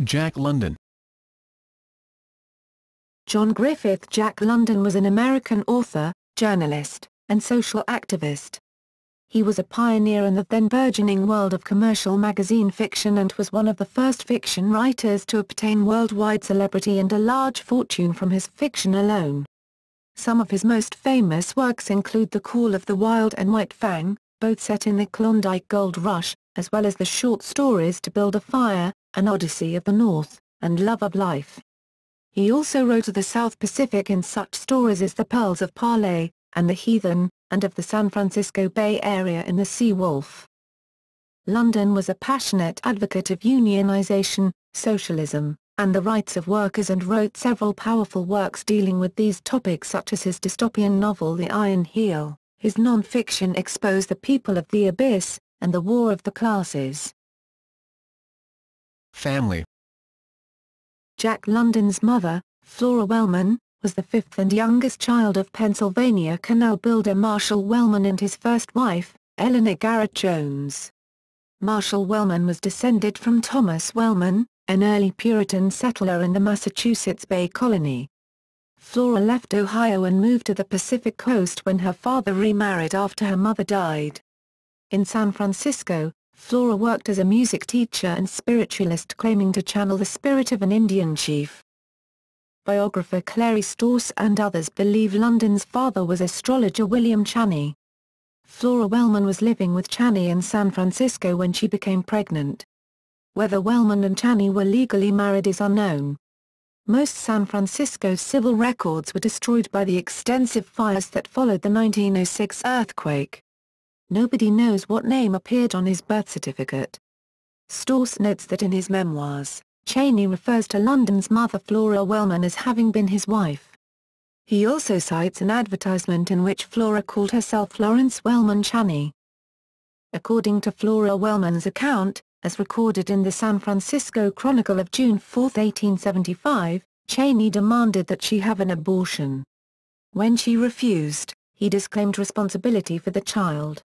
Jack London. John Griffith Jack London was an American author, journalist, and social activist. He was a pioneer in the then-burgeoning world of commercial magazine fiction and was one of the first fiction writers to obtain worldwide celebrity and a large fortune from his fiction alone. Some of his most famous works include The Call of the Wild and White Fang, both set in the Klondike Gold Rush, as well as the short stories To Build a Fire, An Odyssey of the North, and Love of Life. He also wrote of the South Pacific in such stories as The Pearls of Parlay, and The Heathen, and of the San Francisco Bay Area in The Sea Wolf. London was a passionate advocate of unionization, socialism, and the rights of workers and wrote several powerful works dealing with these topics such as his dystopian novel The Iron Heel. His non-fiction exposed The People of the Abyss, and The War of the Classes. Family. Jack London's mother, Flora Wellman, was the fifth and youngest child of Pennsylvania canal builder Marshall Wellman and his first wife, Eleanor Garrett Jones. Marshall Wellman was descended from Thomas Wellman, an early Puritan settler in the Massachusetts Bay Colony. Flora left Ohio and moved to the Pacific Coast when her father remarried after her mother died. In San Francisco, Flora worked as a music teacher and spiritualist claiming to channel the spirit of an Indian chief. Biographer Clary Storrs and others believe London's father was astrologer William Chaney. Flora Wellman was living with Chaney in San Francisco when she became pregnant. Whether Wellman and Chaney were legally married is unknown. Most San Francisco civil records were destroyed by the extensive fires that followed the 1906 earthquake. Nobody knows what name appeared on his birth certificate. Storrs notes that in his memoirs, Chaney refers to London's mother Flora Wellman as having been his wife. He also cites an advertisement in which Flora called herself Florence Wellman Chaney. According to Flora Wellman's account, as recorded in the San Francisco Chronicle of June 4, 1875, Chaney demanded that she have an abortion. When she refused, he disclaimed responsibility for the child.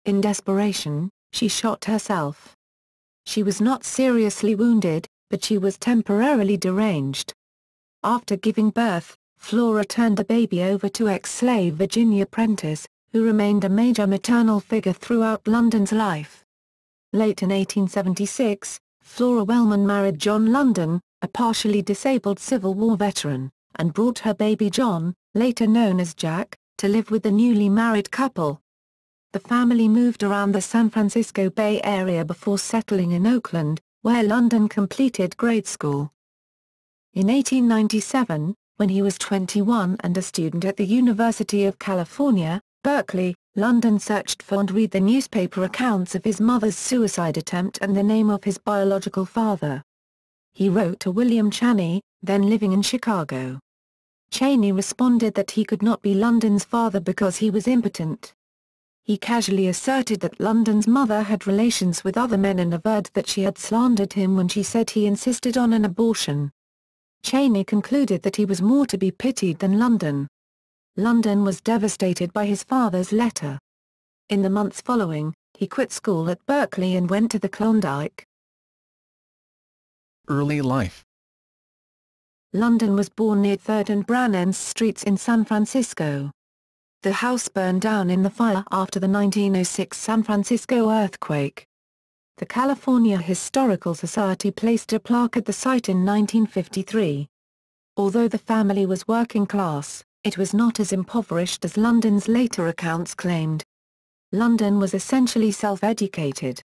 In desperation, she shot herself. She was not seriously wounded, but she was temporarily deranged. After giving birth, Flora turned the baby over to ex-slave Virginia Prentice, who remained a major maternal figure throughout London's life. Late in 1876, Flora Wellman married John London, a partially disabled Civil War veteran, and brought her baby John, later known as Jack, to live with the newly married couple. The family moved around the San Francisco Bay Area before settling in Oakland, where London completed grade school. In 1897, when he was 21 and a student at the University of California, Berkeley, London searched for and read the newspaper accounts of his mother's suicide attempt and the name of his biological father. He wrote to William Chaney, then living in Chicago. Chaney responded that he could not be London's father because he was impotent. He casually asserted that London's mother had relations with other men and averred that she had slandered him when she said he insisted on an abortion. Chaney concluded that he was more to be pitied than London. London was devastated by his father's letter. In the months following, he quit school at Berkeley and went to the Klondike. Early life. London was born near 3rd and Brannan Streets in San Francisco. The house burned down in the fire after the 1906 San Francisco earthquake. The California Historical Society placed a plaque at the site in 1953. Although the family was working class, it was not as impoverished as London's later accounts claimed. London was essentially self-educated.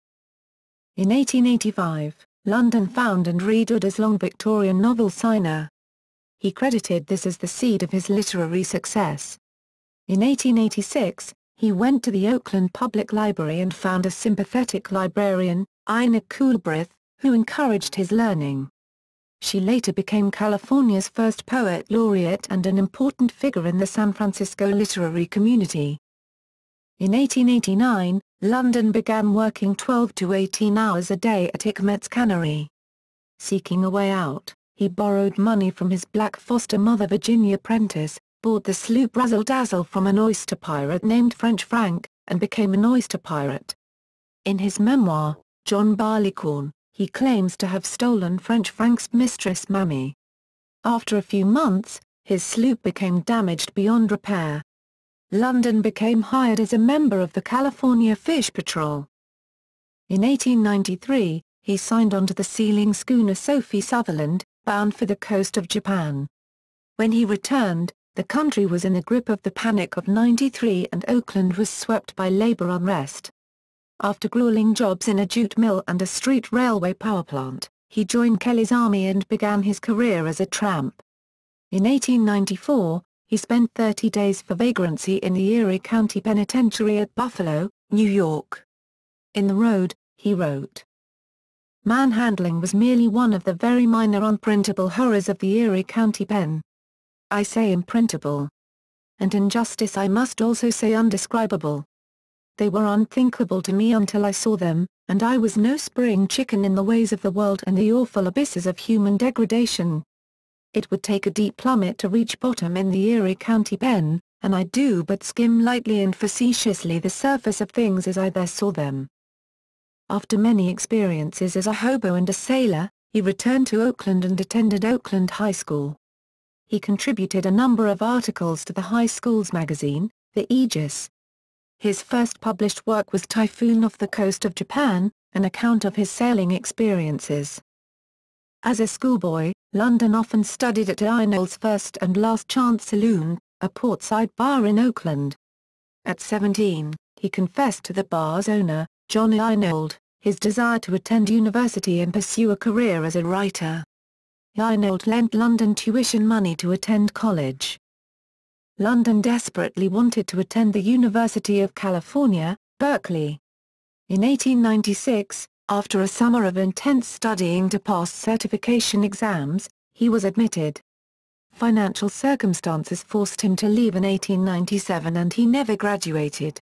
In 1885, London found and read Udder's long Victorian novel Signer. He credited this as the seed of his literary success. In 1886, he went to the Oakland Public Library and found a sympathetic librarian, Ina Coolbrith, who encouraged his learning. She later became California's first poet laureate and an important figure in the San Francisco literary community. In 1889, London began working 12 to 18 hours a day at Ickmet's cannery. Seeking a way out, he borrowed money from his black foster mother Virginia Prentice, bought the sloop Razzle Dazzle from an oyster pirate named French Frank, and became an oyster pirate. In his memoir, John Barleycorn, he claims to have stolen French Frank's mistress Mamie. After a few months, his sloop became damaged beyond repair. London became hired as a member of the California Fish Patrol. In 1893, he signed on to the sealing schooner Sophie Sutherland, bound for the coast of Japan. When he returned, the country was in the grip of the Panic of '93 and Oakland was swept by labor unrest. After grueling jobs in a jute mill and a street railway power plant, he joined Kelly's army and began his career as a tramp. In 1894, he spent 30 days for vagrancy in the Erie County Penitentiary at Buffalo, New York. In The Road, he wrote, "Manhandling was merely one of the very minor unprintable horrors of the Erie County Pen. I say imprintable. And in justice I must also say undescribable. They were unthinkable to me until I saw them, and I was no spring chicken in the ways of the world and the awful abysses of human degradation. It would take a deep plummet to reach bottom in the Erie County Pen, and I do but skim lightly and facetiously the surface of things as I there saw them." After many experiences as a hobo and a sailor, he returned to Oakland and attended Oakland High School. He contributed a number of articles to the high school's magazine, The Aegis. His first published work was Typhoon Off the Coast of Japan, an account of his sailing experiences. As a schoolboy, London often studied at Arnold's First and Last Chance Saloon, a portside bar in Oakland. At 17, he confessed to the bar's owner, John Arnold, his desire to attend university and pursue a career as a writer. Arnold lent London tuition money to attend college. London desperately wanted to attend the University of California, Berkeley. In 1896, after a summer of intense studying to pass certification exams, he was admitted. Financial circumstances forced him to leave in 1897 and he never graduated.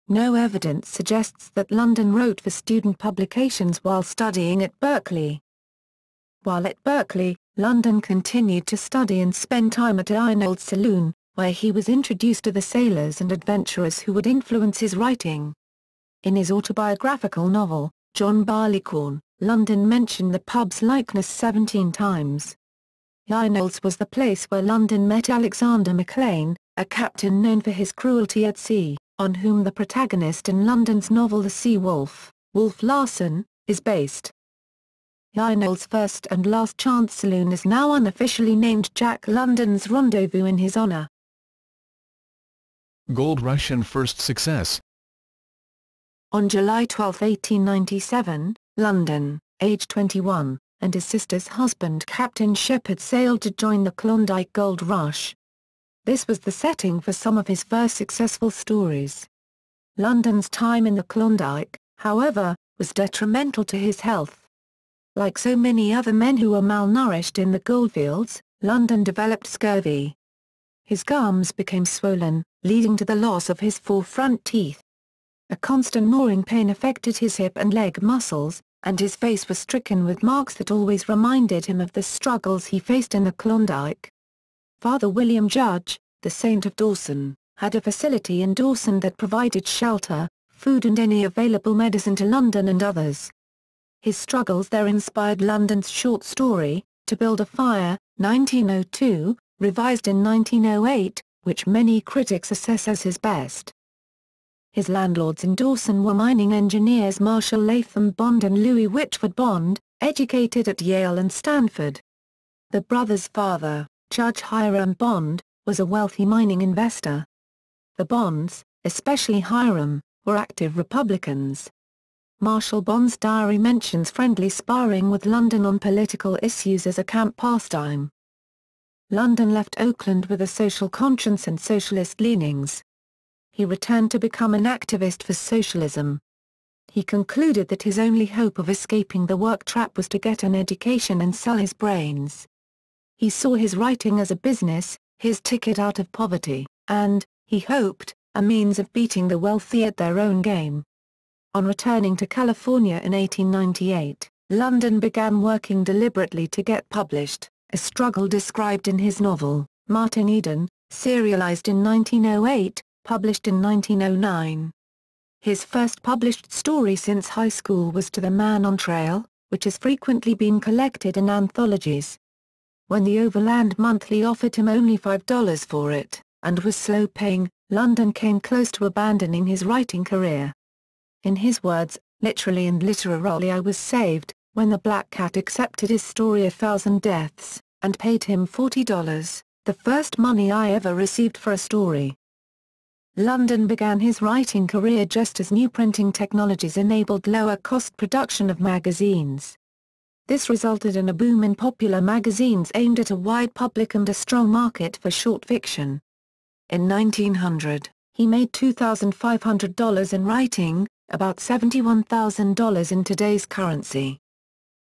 No evidence suggests that London wrote for student publications while studying at Berkeley. While at Berkeley, London continued to study and spend time at Arnold's saloon, where he was introduced to the sailors and adventurers who would influence his writing. In his autobiographical novel, John Barleycorn, London mentioned the pub's likeness 17 times. Arnold's was the place where London met Alexander MacLean, a captain known for his cruelty at sea, on whom the protagonist in London's novel The Sea Wolf, Wolf Larson, is based. Arnold's First and Last Chance Saloon is now unofficially named Jack London's Rendezvous in his honor. Gold Rush and first success. On July 12, 1897, London, aged 21, and his sister's husband Captain Shepherd sailed to join the Klondike Gold Rush. This was the setting for some of his first successful stories. London's time in the Klondike, however, was detrimental to his health. Like so many other men who were malnourished in the goldfields, London developed scurvy. His gums became swollen, leading to the loss of his 4 front teeth. A constant gnawing pain affected his hip and leg muscles, and his face was stricken with marks that always reminded him of the struggles he faced in the Klondike. Father William Judge, the Saint of Dawson, had a facility in Dawson that provided shelter, food and any available medicine to London and others. His struggles there inspired London's short story, To Build a Fire, 1902, revised in 1908, which many critics assess as his best. His landlords in Dawson were mining engineers Marshall Latham Bond and Louis Whitford Bond, educated at Yale and Stanford. The brothers' father, Judge Hiram Bond, was a wealthy mining investor. The Bonds, especially Hiram, were active Republicans. Marshall Bond's diary mentions friendly sparring with London on political issues as a camp pastime. London left Oakland with a social conscience and socialist leanings. He returned to become an activist for socialism. He concluded that his only hope of escaping the work trap was to get an education and sell his brains. He saw his writing as a business, his ticket out of poverty, and, he hoped, a means of beating the wealthy at their own game. On returning to California in 1898, London began working deliberately to get published, a struggle described in his novel, Martin Eden, serialized in 1908, published in 1909. His first published story since high school was To the Man on Trail, which has frequently been collected in anthologies. When the Overland Monthly offered him only $5 for it, and was slow paying, London came close to abandoning his writing career. In his words, "Literally and literarily I was saved, when the Black Cat accepted his story 1,000 Deaths, and paid him $40, the first money I ever received for a story." London began his writing career just as new printing technologies enabled lower-cost production of magazines. This resulted in a boom in popular magazines aimed at a wide public and a strong market for short fiction. In 1900, he made $2,500 in writing, about $71,000 in today's currency.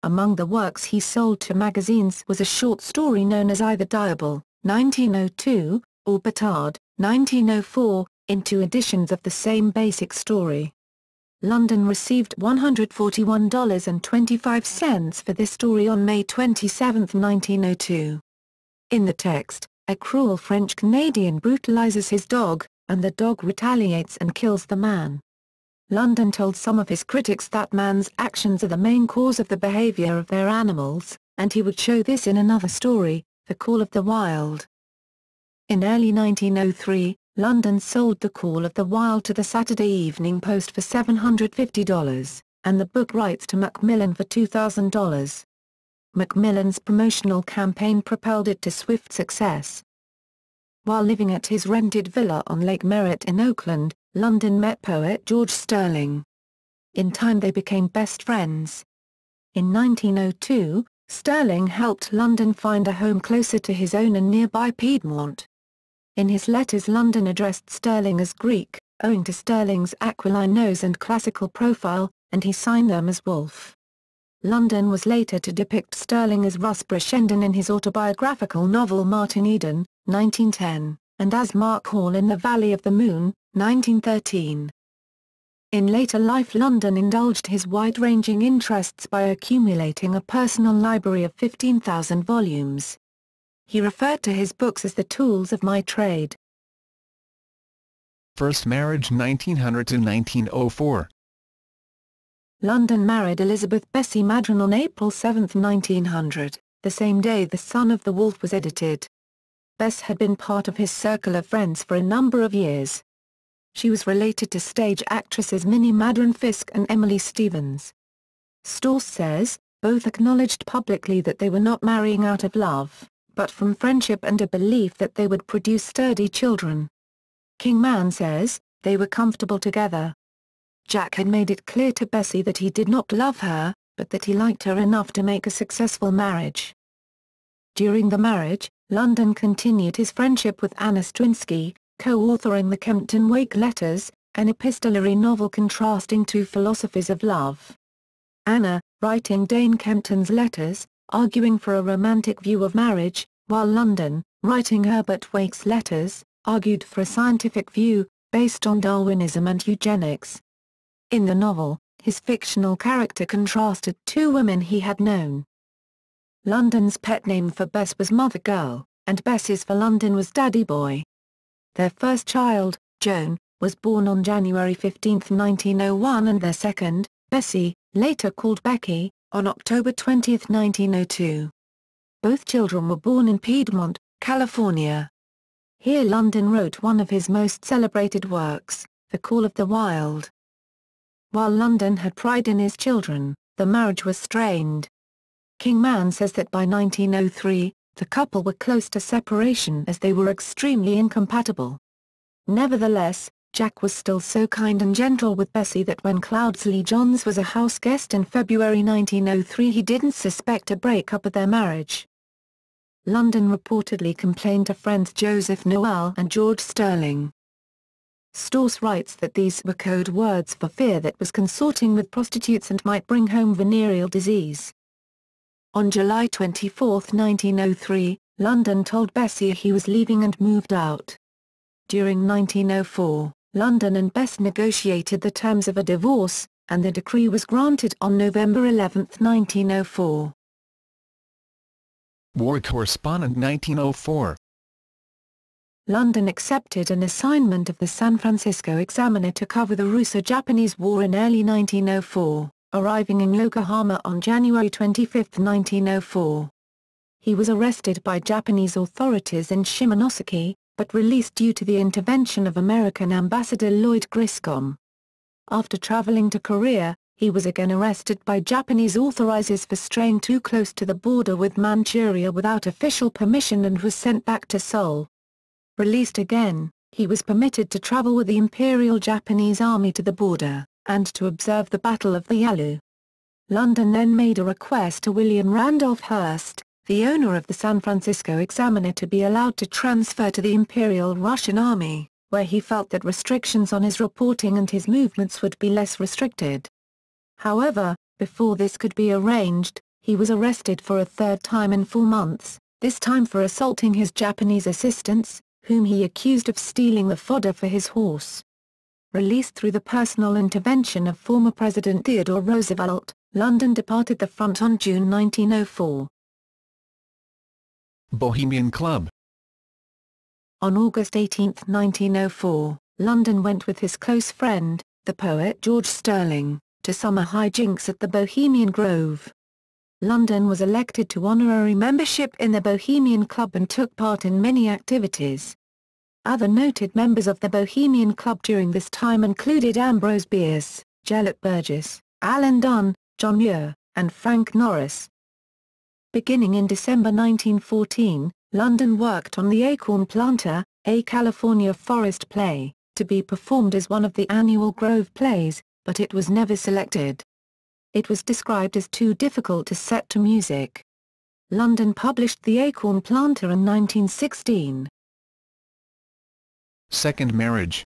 Among the works he sold to magazines was a short story known as Either Diable, 1902, or Batard, 1904, in two editions of the same basic story. London received $141.25 for this story on May 27, 1902. In the text, a cruel French Canadian brutalizes his dog, and the dog retaliates and kills the man. London told some of his critics that man's actions are the main cause of the behavior of their animals, and he would show this in another story, The Call of the Wild. In early 1903, London sold The Call of the Wild to the Saturday Evening Post for $750, and the book rights to Macmillan for $2,000. Macmillan's promotional campaign propelled it to swift success. While living at his rented villa on Lake Merritt in Oakland, London met poet George Sterling. In time they became best friends. In 1902, Sterling helped London find a home closer to his own in nearby Piedmont. In his letters London addressed Sterling as Greek, owing to Sterling's aquiline nose and classical profile, and he signed them as Wolfe. London was later to depict Sterling as Russ Brashenden in his autobiographical novel Martin Eden, 1910, and as Mark Hall in The Valley of the Moon, 1913. In later life London indulged his wide-ranging interests by accumulating a personal library of 15,000 volumes. He referred to his books as the tools of my trade. First marriage 1900 to 1904. London married Elizabeth Bessie Madron on April 7, 1900, the same day The Son of the Wolf was edited. Bess had been part of his circle of friends for a number of years. She was related to stage actresses Minnie Madron Fisk and Emily Stevens. Storrs says, both acknowledged publicly that they were not marrying out of love, but from friendship and a belief that they would produce sturdy children. Kingman says, they were comfortable together. Jack had made it clear to Bessie that he did not love her, but that he liked her enough to make a successful marriage. During the marriage, London continued his friendship with Anna Strinsky, co-authoring the Kempton Wake Letters, an epistolary novel contrasting two philosophies of love. Anna, writing Dane Kempton's letters, arguing for a romantic view of marriage, while London, writing Herbert Wake's letters, argued for a scientific view, based on Darwinism and eugenics. In the novel, his fictional character contrasted two women he had known. London's pet name for Bess was Mother Girl, and Bess's for London was Daddy Boy. Their first child, Joan, was born on January 15, 1901 and their second, Bessie, later called Becky, on October 20, 1902. Both children were born in Piedmont, California. Here London wrote one of his most celebrated works, The Call of the Wild. While London had pride in his children, the marriage was strained. Kingman says that by 1903, the couple were close to separation as they were extremely incompatible. Nevertheless, Jack was still so kind and gentle with Bessie that when Cloudsley Johns was a house guest in February 1903 he didn't suspect a breakup of their marriage. London reportedly complained to friends Joseph Noel and George Sterling. Storrs writes that these were code words for fear that was consorting with prostitutes and might bring home venereal disease. On July 24, 1903, London told Bessie he was leaving and moved out. During 1904, London and Bess negotiated the terms of a divorce, and the decree was granted on November 11, 1904. War correspondent 1904. London accepted an assignment of the San Francisco Examiner to cover the Russo-Japanese War in early 1904. arriving in Yokohama on January 25, 1904. He was arrested by Japanese authorities in Shimonoseki, but released due to the intervention of American Ambassador Lloyd Griscom. After traveling to Korea, he was again arrested by Japanese authorities for straying too close to the border with Manchuria without official permission and was sent back to Seoul. Released again, he was permitted to travel with the Imperial Japanese Army to the border, and to observe the Battle of the Yalu. London then made a request to William Randolph Hearst, the owner of the San Francisco Examiner, to be allowed to transfer to the Imperial Russian Army, where he felt that restrictions on his reporting and his movements would be less restricted. However, before this could be arranged, he was arrested for a third time in 4 months, this time for assaulting his Japanese assistants, whom he accused of stealing the fodder for his horse. Released through the personal intervention of former President Theodore Roosevelt, London departed the front on June 1904. Bohemian Club. On August 18, 1904, London went with his close friend, the poet George Sterling, to summer hijinks at the Bohemian Grove. London was elected to honorary membership in the Bohemian Club and took part in many activities. Other noted members of the Bohemian Club during this time included Ambrose Bierce, Gelett Burgess, Alan Dunn, John Muir, and Frank Norris. Beginning in December 1914, London worked on The Acorn Planter, a California forest play, to be performed as one of the annual Grove plays, but it was never selected. It was described as too difficult to set to music. London published The Acorn Planter in 1916. Second marriage.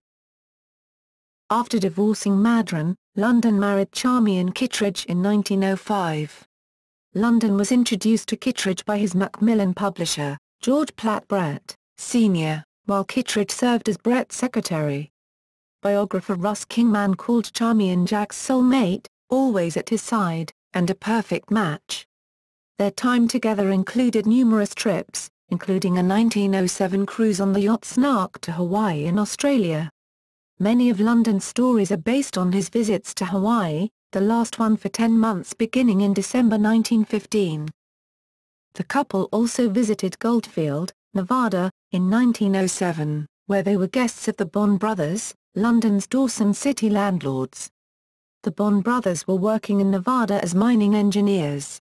After divorcing Madron, London married Charmian Kittredge in 1905. London was introduced to Kittredge by his Macmillan publisher, George Platt Brett, Sr., while Kittredge served as Brett's secretary. Biographer Russ Kingman called Charmian Jack's soulmate, always at his side, and a perfect match. Their time together included numerous trips, including a 1907 cruise on the yacht Snark to Hawaii in Australia. Many of London's stories are based on his visits to Hawaii, the last one for 10 months beginning in December 1915. The couple also visited Goldfield, Nevada, in 1907, where they were guests of the Bond brothers, London's Dawson City landlords. The Bond brothers were working in Nevada as mining engineers.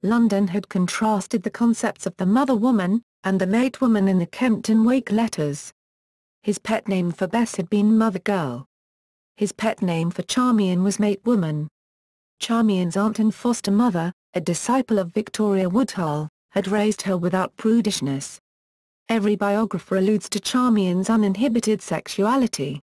London had contrasted the concepts of the mother woman and the mate woman in the Kempton Wake letters. His pet name for Bess had been Mother Girl. His pet name for Charmian was Mate Woman. Charmian's aunt and foster mother, a disciple of Victoria Woodhull, had raised her without prudishness. Every biographer alludes to Charmian's uninhibited sexuality.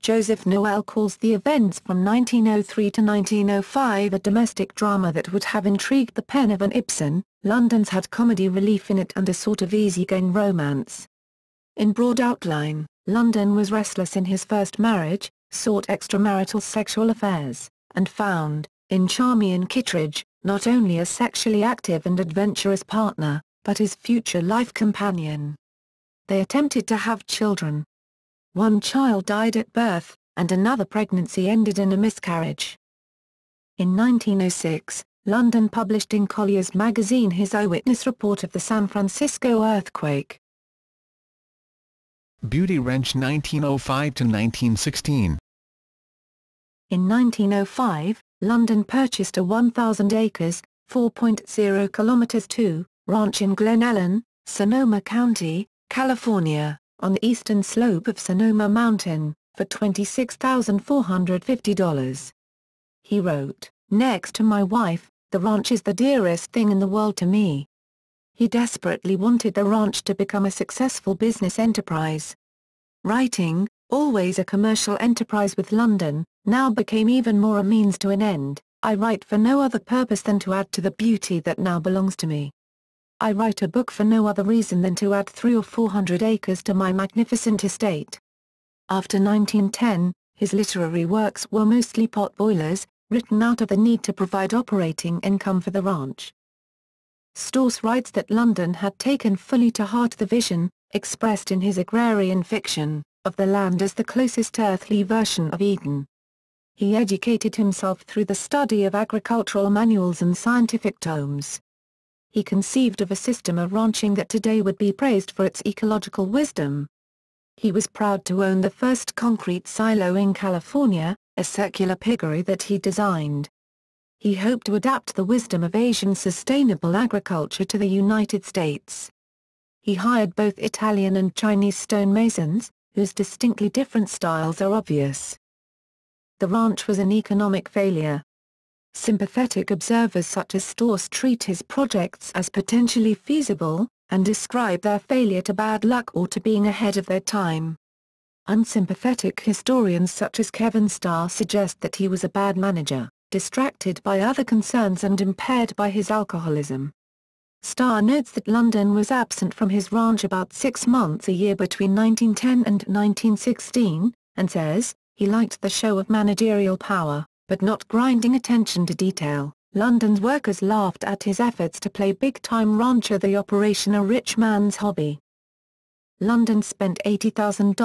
Joseph Noel calls the events from 1903 to 1905 a domestic drama that would have intrigued the pen of an Ibsen. London's had comedy relief in it and a sort of easygoing romance. In broad outline, London was restless in his first marriage, sought extramarital sexual affairs, and found, in Charmian Kittredge, not only a sexually active and adventurous partner, but his future life companion. They attempted to have children. One child died at birth, and another pregnancy ended in a miscarriage. In 1906, London published in Collier's magazine his eyewitness report of the San Francisco earthquake. Beauty Wrench 1905 to 1916. In 1905, London purchased a 1,000 acres, 4.0 kilometers 2, ranch in Glen Ellen, Sonoma County, California, on the eastern slope of Sonoma Mountain, for $26,450. He wrote, "Next to my wife, the ranch is the dearest thing in the world to me." He desperately wanted the ranch to become a successful business enterprise. Writing, always a commercial enterprise with London, now became even more a means to an end. "I write for no other purpose than to add to the beauty that now belongs to me. I write a book for no other reason than to add 300 or 400 acres to my magnificent estate." After 1910, his literary works were mostly potboilers, written out of the need to provide operating income for the ranch. Storrs writes that London had taken fully to heart the vision, expressed in his agrarian fiction, of the land as the closest earthly version of Eden. He educated himself through the study of agricultural manuals and scientific tomes. He conceived of a system of ranching that today would be praised for its ecological wisdom. He was proud to own the first concrete silo in California, a circular piggery that he designed. He hoped to adapt the wisdom of Asian sustainable agriculture to the United States. He hired both Italian and Chinese stonemasons, whose distinctly different styles are obvious. The ranch was an economic failure. Sympathetic observers such as Storrs treat his projects as potentially feasible, and describe their failure to bad luck or to being ahead of their time. Unsympathetic historians such as Kevin Starr suggest that he was a bad manager, distracted by other concerns and impaired by his alcoholism. Starr notes that London was absent from his ranch about 6 months a year between 1910 and 1916, and says, he liked the show of managerial power, but not grinding attention to detail. London's workers laughed at his efforts to play big-time rancher, the operation a rich man's hobby. London spent $80,000,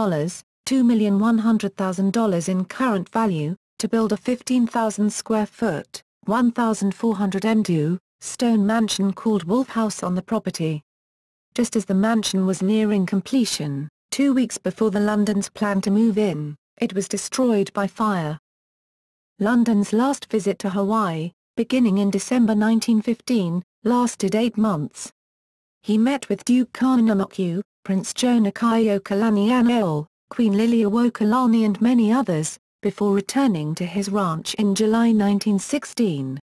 $2,100,000 in current value, to build a 15,000-square-foot, 1,400 m2, stone mansion called Wolf House on the property. Just as the mansion was nearing completion, 2 weeks before the Londons planned to move in, it was destroyed by fire. London's last visit to Hawaii, beginning in December 1915, lasted 8 months. He met with Duke Kahanamoku, Prince Jonakaiokalanianeo, Queen Liliuokalani and many others, before returning to his ranch in July 1916.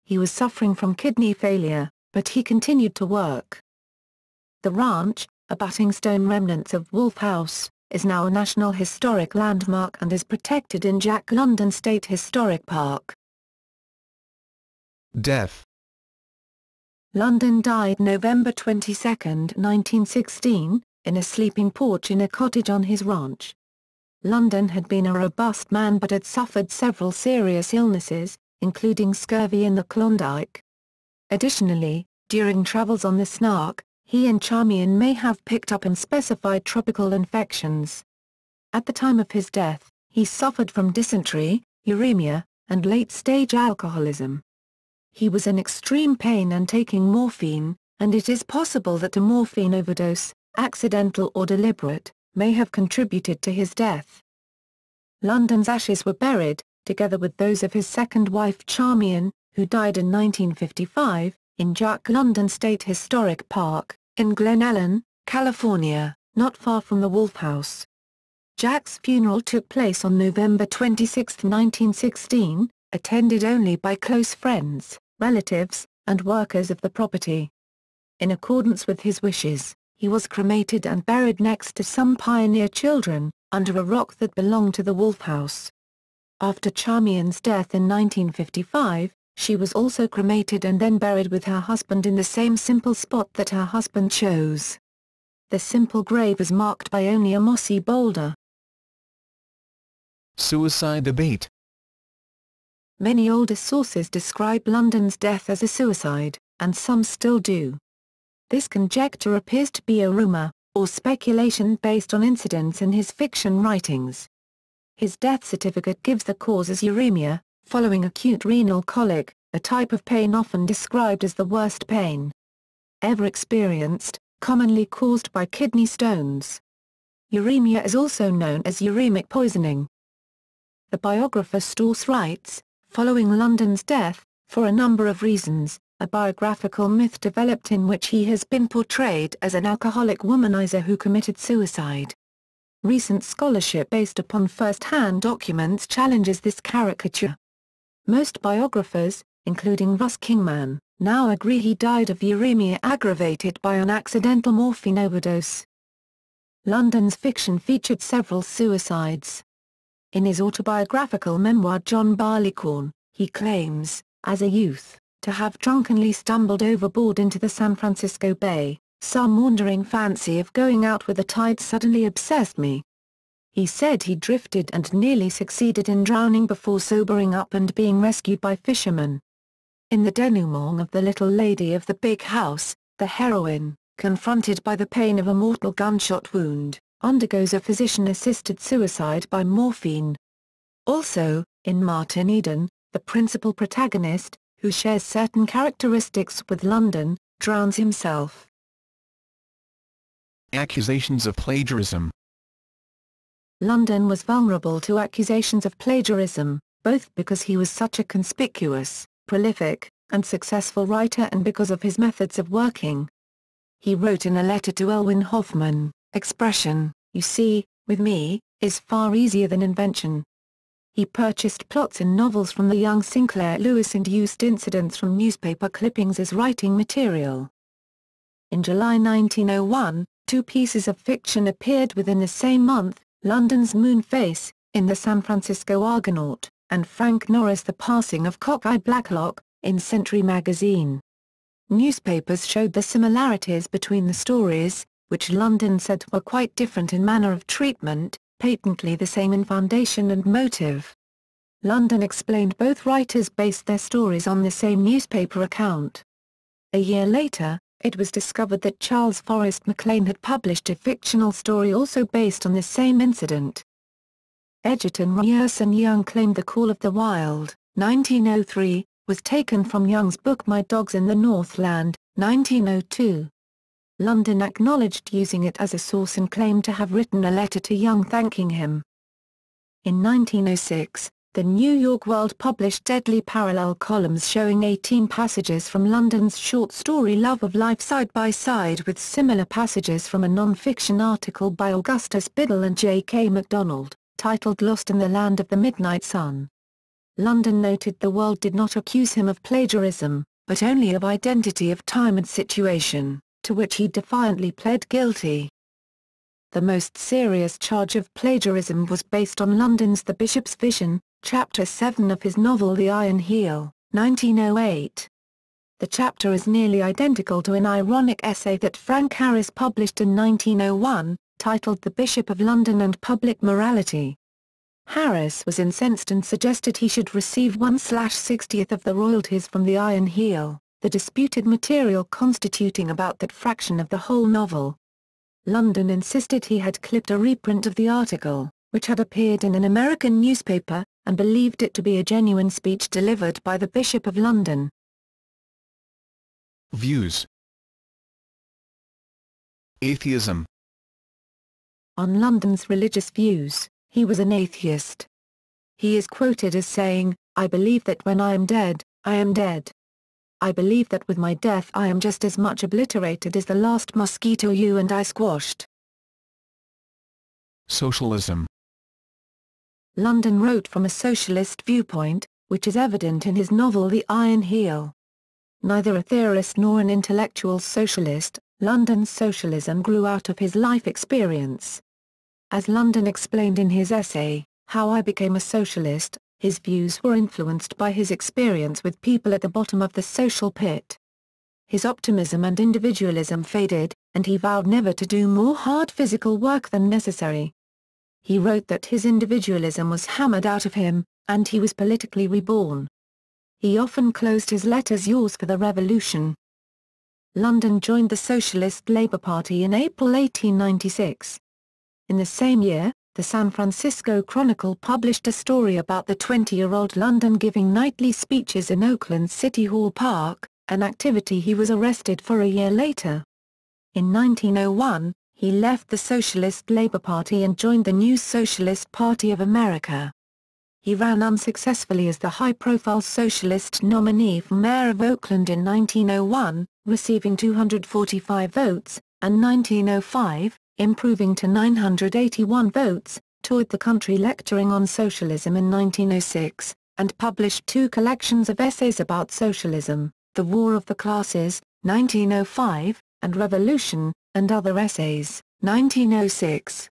He was suffering from kidney failure, but he continued to work. The ranch, abutting stone remnants of Wolf House, is now a National Historic Landmark and is protected in Jack London State Historic Park. Death. London died November 22, 1916, in a sleeping porch in a cottage on his ranch. London had been a robust man but had suffered several serious illnesses, including scurvy in the Klondike. Additionally, during travels on the Snark, he and Charmian may have picked up unspecified tropical infections. At the time of his death, he suffered from dysentery, uremia, and late-stage alcoholism. He was in extreme pain and taking morphine, and it is possible that a morphine overdose, accidental or deliberate, may have contributed to his death. London's ashes were buried, together with those of his second wife Charmian, who died in 1955, in Jack London State Historic Park, in Glen Ellen, California, not far from the Wolf House. Jack's funeral took place on November 26, 1916, attended only by close friends, relatives, and workers of the property. In accordance with his wishes, he was cremated and buried next to some pioneer children, under a rock that belonged to the Wolf House. After Charmian's death in 1955, she was also cremated and then buried with her husband in the same simple spot that her husband chose. The simple grave is marked by only a mossy boulder. Suicide debate. Many older sources describe London's death as a suicide, and some still do. This conjecture appears to be a rumor, or speculation based on incidents in his fiction writings. His death certificate gives the cause as uremia, following acute renal colic, a type of pain often described as the worst pain ever experienced, commonly caused by kidney stones. Uremia is also known as uremic poisoning. The biographer Storrs writes, following London's death, for a number of reasons, a biographical myth developed in which he has been portrayed as an alcoholic womanizer who committed suicide. Recent scholarship based upon first-hand documents challenges this caricature. Most biographers, including Russ Kingman, now agree he died of uremia aggravated by an accidental morphine overdose. London's fiction featured several suicides. In his autobiographical memoir John Barleycorn, he claims, as a youth, to have drunkenly stumbled overboard into the San Francisco Bay. Some wandering fancy of going out with the tide suddenly obsessed me. He said he drifted and nearly succeeded in drowning before sobering up and being rescued by fishermen. In the denouement of The Little Lady of the Big House, the heroine, confronted by the pain of a mortal gunshot wound, undergoes a physician-assisted suicide by morphine. Also, In Martin Eden, the principal protagonist, who shares certain characteristics with London, drowns himself. Accusations of plagiarism. London was vulnerable to accusations of plagiarism, both because he was such a conspicuous, prolific, and successful writer and because of his methods of working. He wrote in a letter to Elwin Hoffman, "Expression, you see, with me, is far easier than invention." He purchased plots in novels from the young Sinclair Lewis and used incidents from newspaper clippings as writing material. In July 1901, two pieces of fiction appeared within the same month, London's Moonface, in the San Francisco Argonaut, and Frank Norris' The Passing of Cockeye Blacklock, in Century magazine. Newspapers showed the similarities between the stories, which London said were quite different in manner of treatment, patently the same in foundation and motive. London explained both writers based their stories on the same newspaper account. A year later, it was discovered that Charles Forrest MacLean had published a fictional story also based on the same incident. Egerton, Ryerson Young claimed The Call of the Wild, 1903, was taken from Young's book My Dogs in the Northland, 1902. London acknowledged using it as a source and claimed to have written a letter to Young thanking him. In 1906, the New York World published deadly parallel columns showing 18 passages from London's short story Love of Life side by side with similar passages from a non-fiction article by Augustus Biddle and J.K. MacDonald, titled Lost in the Land of the Midnight Sun. London noted the world did not accuse him of plagiarism, but only of identity of time and situation, to which he defiantly pled guilty. The most serious charge of plagiarism was based on London's The Bishop's Vision, Chapter 7 of his novel The Iron Heel, 1908. The chapter is nearly identical to an ironic essay that Frank Harris published in 1901, titled The Bishop of London and Public Morality. Harris was incensed and suggested he should receive 1/60th of the royalties from The Iron Heel, the disputed material constituting about that fraction of the whole novel. London insisted he had clipped a reprint of the article, which had appeared in an American newspaper, and believed it to be a genuine speech delivered by the Bishop of London. Views. Atheism. On London's religious views, he was an atheist. He is quoted as saying, "I believe that when I am dead, I am dead. I believe that with my death I am just as much obliterated as the last mosquito you and I squashed." Socialism. London wrote from a socialist viewpoint, which is evident in his novel The Iron Heel. Neither a theorist nor an intellectual socialist, London's socialism grew out of his life experience. As London explained in his essay, How I Became a Socialist, his views were influenced by his experience with people at the bottom of the social pit. His optimism and individualism faded, and he vowed never to do more hard physical work than necessary. He wrote that his individualism was hammered out of him, and he was politically reborn. He often closed his letters "Yours for the Revolution." London joined the Socialist Labour Party in April 1896. In the same year, the San Francisco Chronicle published a story about the 20-year-old London giving nightly speeches in Oakland's City Hall Park, an activity he was arrested for a year later. In 1901, he left the Socialist Labour Party and joined the New Socialist Party of America. He ran unsuccessfully as the high-profile socialist nominee for mayor of Oakland in 1901, receiving 245 votes, and 1905, improving to 981 votes, toured the country lecturing on socialism in 1906, and published two collections of essays about socialism, The War of the Classes, 1905, and Revolution, and Other Essays, 1906.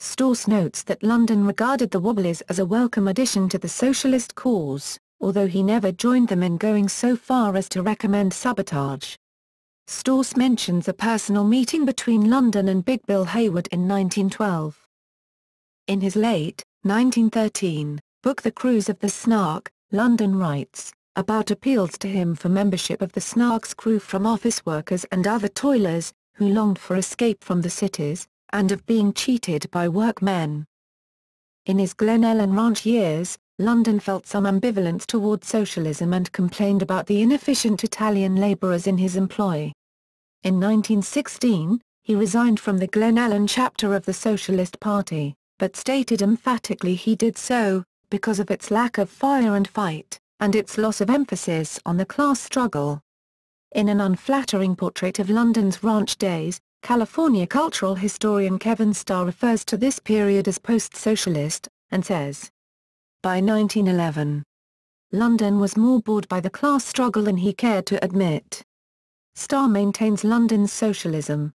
Storrs notes that London regarded the Wobblies as a welcome addition to the socialist cause, although he never joined them in going so far as to recommend sabotage. Storrs mentions a personal meeting between London and Big Bill Haywood in 1912. In his late, 1913, book The Cruise of the Snark, London writes, about appeals to him for membership of the Snark's crew from office workers and other toilers, who longed for escape from the cities, and of being cheated by workmen. In his Glen Ellen Ranch years, London felt some ambivalence towards socialism and complained about the inefficient Italian labourers in his employ. In 1916, he resigned from the Glen Ellen chapter of the Socialist Party, but stated emphatically he did so because of its lack of fire and fight, and its loss of emphasis on the class struggle. In an unflattering portrait of London's ranch days, California cultural historian Kevin Starr refers to this period as post-socialist, and says, by 1911, London was more bored by the class struggle than he cared to admit. Starr maintains London's socialism.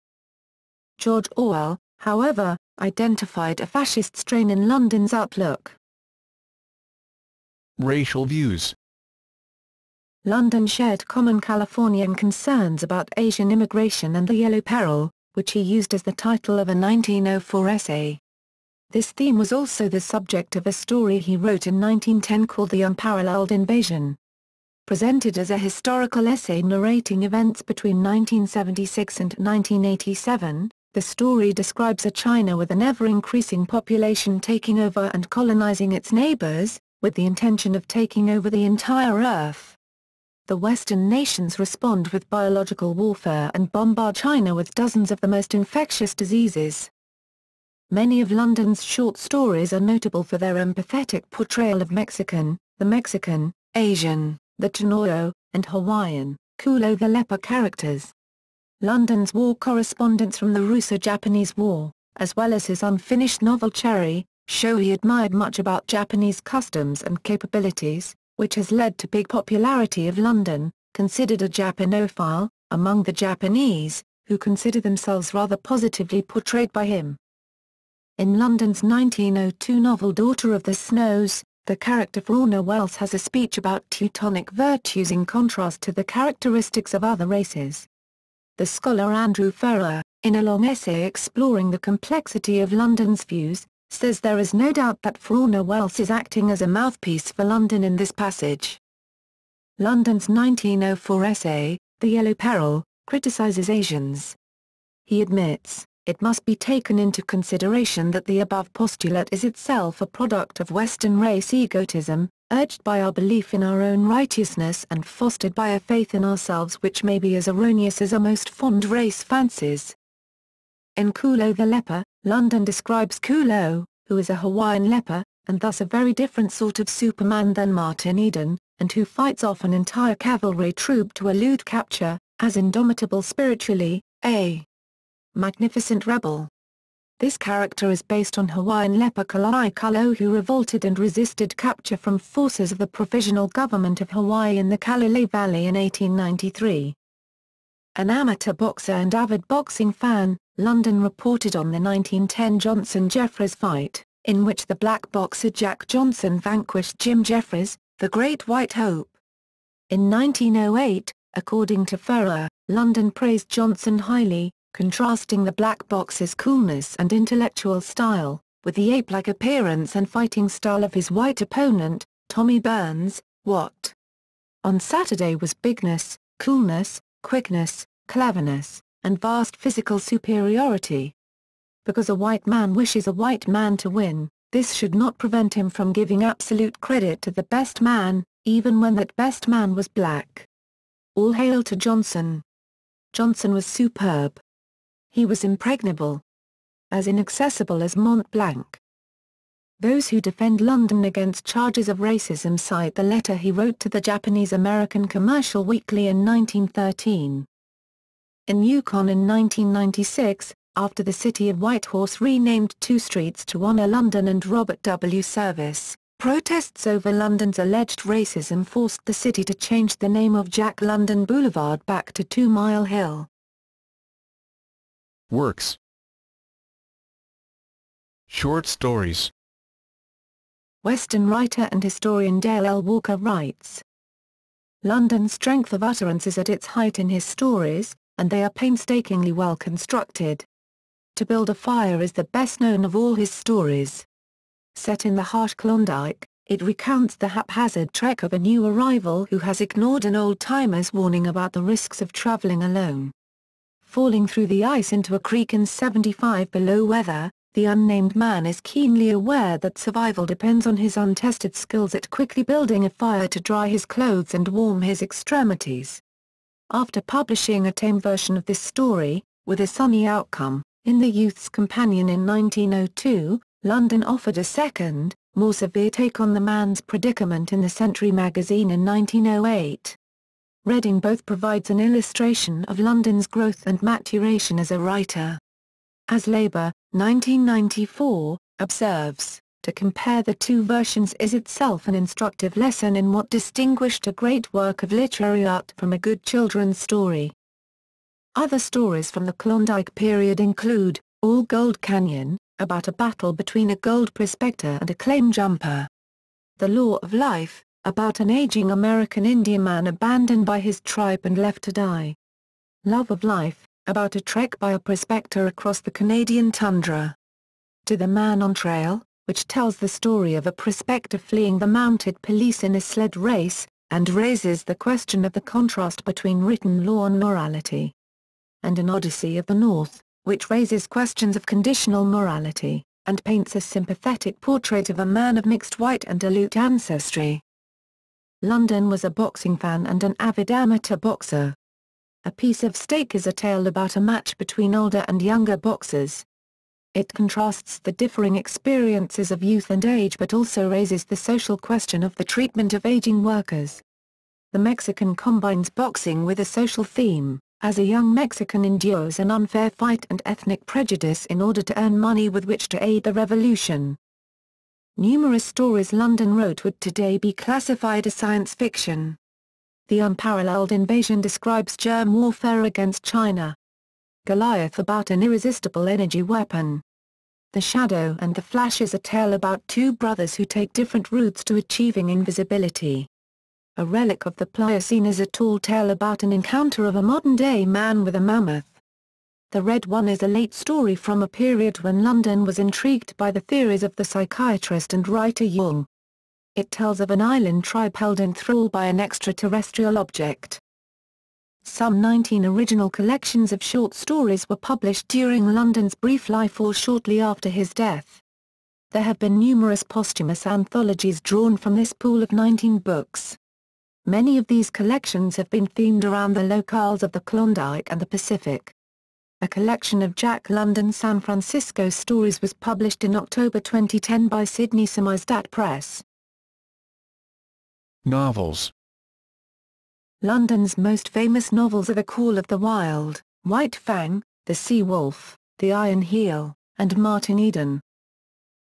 George Orwell, however, identified a fascist strain in London's outlook. Racial views. London shared common Californian concerns about Asian immigration and the Yellow Peril, which he used as the title of a 1904 essay. This theme was also the subject of a story he wrote in 1910 called The Unparalleled Invasion. Presented as a historical essay narrating events between 1976 and 1987, the story describes a China with an ever-increasing population taking over and colonizing its neighbors, with the intention of taking over the entire Earth. The Western nations respond with biological warfare and bombard China with dozens of the most infectious diseases. Many of London's short stories are notable for their empathetic portrayal of Mexican, the Mexican, Asian, the Chinoyo, and Hawaiian, Kulo the leper characters. London's war correspondence from the Russo-Japanese War, as well as his unfinished novel Cherry, show he admired much about Japanese customs and capabilities, which has led to big popularity of London, considered a Japanophile, among the Japanese, who consider themselves rather positively portrayed by him. In London's 1902 novel Daughter of the Snows, the character Fauna Wells has a speech about Teutonic virtues in contrast to the characteristics of other races. The scholar Andrew Ferrer, in a long essay exploring the complexity of London's views, says there is no doubt that Fauna Wells is acting as a mouthpiece for London in this passage. London's 1904 essay, The Yellow Peril, criticizes Asians. He admits, it must be taken into consideration that the above postulate is itself a product of Western race egotism, urged by our belief in our own righteousness and fostered by a faith in ourselves which may be as erroneous as our most fond race fancies. In Kulo the Leper, London describes Kulo, who is a Hawaiian leper, and thus a very different sort of Superman than Martin Eden, and who fights off an entire cavalry troop to elude capture, as indomitable spiritually, a magnificent rebel. This character is based on Hawaiian leper Kalai Kalo, who revolted and resisted capture from forces of the Provisional Government of Hawaii in the Kalale Valley in 1893. An amateur boxer and avid boxing fan, London reported on the 1910 Johnson-Jeffries fight, in which the black boxer Jack Johnson vanquished Jim Jeffries, the Great White Hope. In 1908, according to Ferrer, London praised Johnson highly, contrasting the black boxer's coolness and intellectual style, with the ape-like appearance and fighting style of his white opponent, Tommy Burns. What on Saturday was bigness, coolness, quickness, cleverness, and vast physical superiority. Because a white man wishes a white man to win, this should not prevent him from giving absolute credit to the best man, even when that best man was black. All hail to Johnson. Johnson was superb. He was impregnable. As inaccessible as Mont Blanc. Those who defend London against charges of racism cite the letter he wrote to the Japanese-American Commercial Weekly in 1913. In Yukon in 1996, after the city of Whitehorse renamed 2 streets to honor London and Robert W. Service, protests over London's alleged racism forced the city to change the name of Jack London Boulevard back to 2 Mile Hill. Works. Short stories. Western writer and historian Dale L. Walker writes, London's strength of utterance is at its height in his stories, and they are painstakingly well constructed. To Build a Fire is the best known of all his stories. Set in the harsh Klondike, it recounts the haphazard trek of a new arrival who has ignored an old-timer's warning about the risks of traveling alone. Falling through the ice into a creek in 75 below weather, The unnamed man is keenly aware that survival depends on his untested skills at quickly building a fire to dry his clothes and warm his extremities. After publishing a tame version of this story, with a sunny outcome, in The Youth's Companion in 1902, London offered a second, more severe take on the man's predicament in the Century magazine in 1908. Reading both provides an illustration of London's growth and maturation as a writer. As Labour, 1994, observes, to compare the two versions is itself an instructive lesson in what distinguished a great work of literary art from a good children's story. Other stories from the Klondike period include, All Gold Canyon, about a battle between a gold prospector and a claim jumper. The Law of Life, about an aging American Indian man abandoned by his tribe and left to die. Love of Life, about a trek by a prospector across the Canadian tundra. To the Man on Trail, which tells the story of a prospector fleeing the mounted police in a sled race, and raises the question of the contrast between written law and morality. And An Odyssey of the North, which raises questions of conditional morality, and paints a sympathetic portrait of a man of mixed white and Aleut ancestry. London was a boxing fan and an avid amateur boxer. A Piece of Steak is a tale about a match between older and younger boxers. It contrasts the differing experiences of youth and age but also raises the social question of the treatment of aging workers. The Mexican combines boxing with a social theme, as a young Mexican endures an unfair fight and ethnic prejudice in order to earn money with which to aid the revolution. Numerous stories London wrote would today be classified as science fiction. The Unparalleled Invasion describes germ warfare against China. Goliath about an irresistible energy weapon. The Shadow and the Flash is a tale about two brothers who take different routes to achieving invisibility. A Relic of the Pliocene is a tall tale about an encounter of a modern-day man with a mammoth. The Red One is a late story from a period when London was intrigued by the theories of the psychiatrist and writer Jung. It tells of an island tribe held in thrall by an extraterrestrial object. Some 19 original collections of short stories were published during London's brief life or shortly after his death. There have been numerous posthumous anthologies drawn from this pool of 19 books. Many of these collections have been themed around the locales of the Klondike and the Pacific. A collection of Jack London's San Francisco stories was published in October 2010 by Sydney Samizdat Press. Novels. London's most famous novels are The Call of the Wild, White Fang, The Sea Wolf, The Iron Heel, and Martin Eden.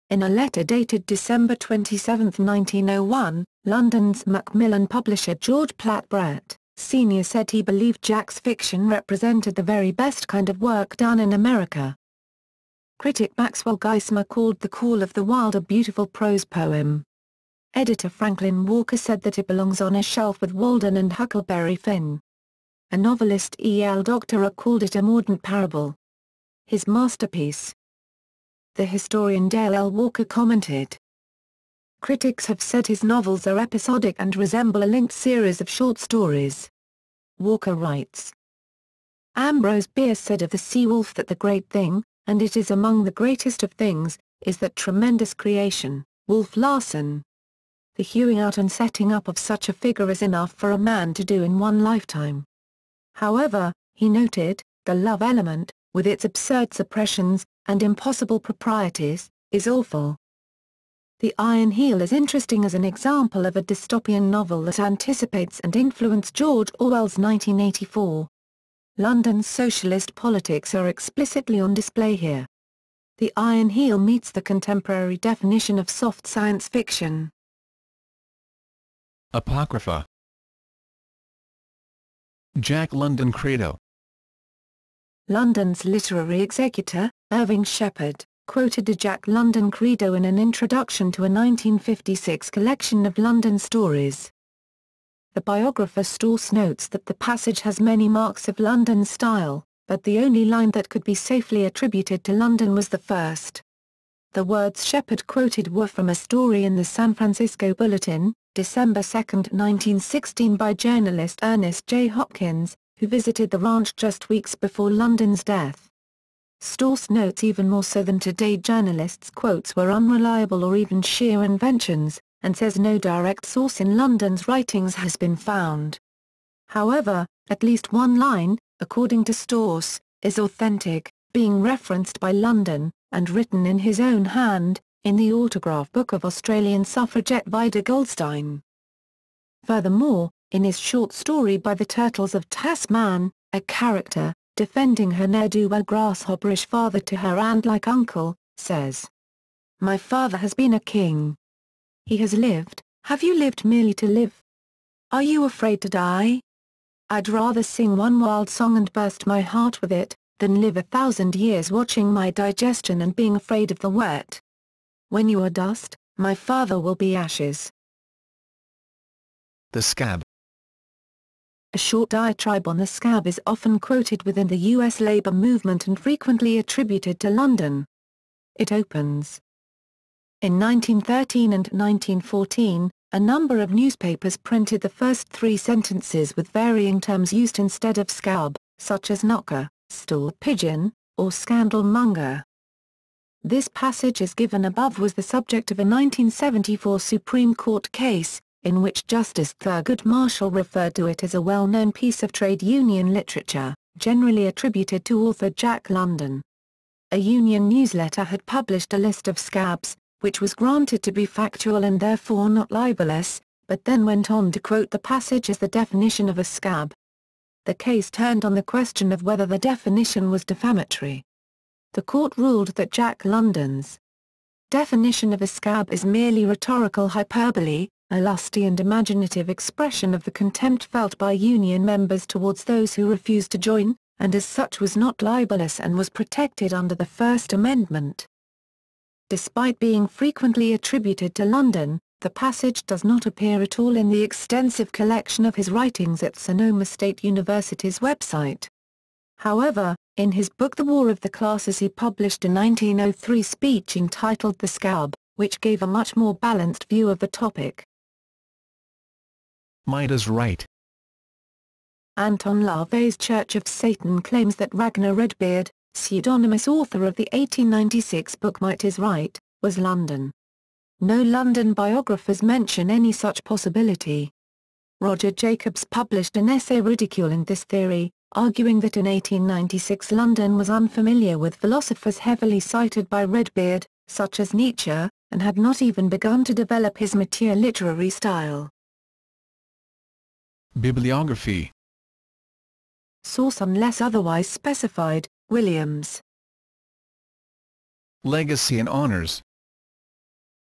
In a letter dated December 27, 1901, London's Macmillan publisher George Platt Brett, Sr. said he believed Jack's fiction represented the very best kind of work done in America. Critic Maxwell Geismar called The Call of the Wild a beautiful prose poem. Editor Franklin Walker said that it belongs on a shelf with Walden and Huckleberry Finn. A novelist E. L. Doctorow called it a mordant parable. His masterpiece. The historian Dale L. Walker commented, "Critics have said his novels are episodic and resemble a linked series of short stories." Walker writes, Ambrose Bierce said of The Sea Wolf that the great thing, and it is among the greatest of things, is that tremendous creation, Wolf Larsen. The hewing out and setting up of such a figure is enough for a man to do in one lifetime. However, he noted, the love element, with its absurd suppressions, and impossible proprieties, is awful. The Iron Heel is interesting as an example of a dystopian novel that anticipates and influenced George Orwell's 1984. London's socialist politics are explicitly on display here. The Iron Heel meets the contemporary definition of soft science fiction. Apocrypha. Jack London Credo. London's literary executor, Irving Shepherd, quoted a Jack London credo in an introduction to a 1956 collection of London stories. The biographer Storrs notes that the passage has many marks of London style, but the only line that could be safely attributed to London was the first. The words Shepherd quoted were from a story in the San Francisco Bulletin, December 2, 1916 by journalist Ernest J. Hopkins, who visited the ranch just weeks before London's death. Storrs notes even more so than today journalists' quotes were unreliable or even sheer inventions, and says no direct source in London's writings has been found. However, at least one line, according to Storrs, is authentic, being referenced by London, and written in his own hand, in the autograph book of Australian suffragette Vida Goldstein. Furthermore, in his short story By the Turtles of Tasman, a character, defending her ne'er-do-well grasshopperish father to her ant-like uncle, says, "My father has been a king. He has lived. Have you lived merely to live? Are you afraid to die? I'd rather sing one wild song and burst my heart with it, than live 1,000 years watching my digestion and being afraid of the wet. When you are dust, my father will be ashes." The Scab. A short diatribe on the Scab is often quoted within the U.S. labor movement and frequently attributed to London. It opens, "In 1913 and 1914, a number of newspapers printed the first three sentences with varying terms used instead of scab, such as knocker, stool pigeon, or scandalmonger. This passage as given above was the subject of a 1974 Supreme Court case, in which Justice Thurgood Marshall referred to it as a well-known piece of trade union literature, generally attributed to author Jack London. A union newsletter had published a list of scabs, which was granted to be factual and therefore not libelous, but then went on to quote the passage as the definition of a scab. The case turned on the question of whether the definition was defamatory. The court ruled that Jack London's definition of a scab is merely rhetorical hyperbole, a lusty and imaginative expression of the contempt felt by union members towards those who refused to join, and as such was not libelous and was protected under the First Amendment. Despite being frequently attributed to London, the passage does not appear at all in the extensive collection of his writings at Sonoma State University's website. However, in his book The War of the Classes he published a 1903 speech entitled The Scab, which gave a much more balanced view of the topic. Midas right. Anton LaVey's Church of Satan claims that Ragnar Redbeard, pseudonymous author of the 1896 book Might is Right, was London. No London biographers mention any such possibility. Roger Jacobs published an essay ridiculing this theory, arguing that in 1896 London was unfamiliar with philosophers heavily cited by Redbeard, such as Nietzsche, and had not even begun to develop his mature literary style. Bibliography. Source unless otherwise specified, Williams. Legacy and Honors.